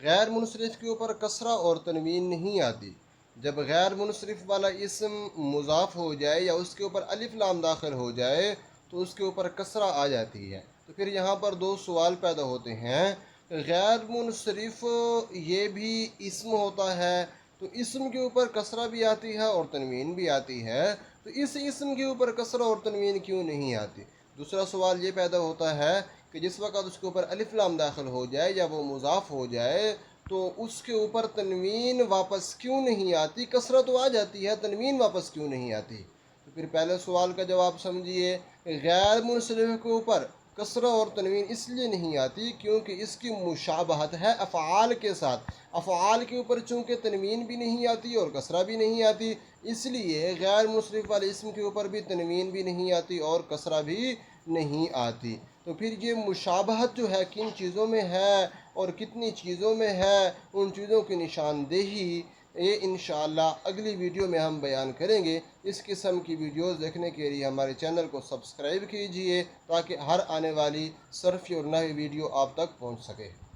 غیر منصرف کے اوپر کسرہ اور تنوین نہیں آتی۔ جب غیر منصرف والا اسم مضاف ہو جائے یا اس کے اوپر الف لام داخل ہو جائے تو اس کے اوپر کسرہ آ جاتی ہے۔ تو پھر یہاں پر دو سوال پیدا ہوتے ہیں۔ غیر منصرف یہ بھی اسم ہوتا ہے، تو اسم کے اوپر کسرہ بھی آتی ہے اور تنوین بھی آتی ہے، تو اس اسم کے اوپر کسرہ اور تنوین کیوں نہیں آتی؟ دوسرا سوال یہ پیدا ہوتا ہے کہ جس وقت اس کے اوپر الف لام داخل ہو جائے یا وہ مضاف ہو جائے تو اس کے اوپر تنوین واپس کیوں نہیں آتی؟ کسرہ تو آ جاتی ہے، تنوین واپس کیوں نہیں آتی؟ تو پھر پہلے سوال کا جواب سمجھیے، غیر منصرف کے اوپر کسرہ اور تنوین اس لیے نہیں آتی کیونکہ اس کی مشابہت ہے افعال کے ساتھ۔ افعال کے اوپر چونکہ تنوین بھی نہیں آتی اور کسرہ بھی نہیں آتی، اس لیے غیر منصرف والے اسم کے اوپر بھی تنوین بھی نہیں آتی اور کسرہ بھی نہیں آتی۔ تو پھر یہ مشابہت جو ہے کن چیزوں میں ہے اور کتنی چیزوں میں ہے، ان چیزوں کی نشاندہی یہ انشاءاللہ اگلی ویڈیو میں ہم بیان کریں گے۔ اس قسم کی ویڈیوز دیکھنے کے لیے ہمارے چینل کو سبسکرائب کیجئے تاکہ ہر آنے والی صرفی اور نحوی ویڈیو آپ تک پہنچ سکے۔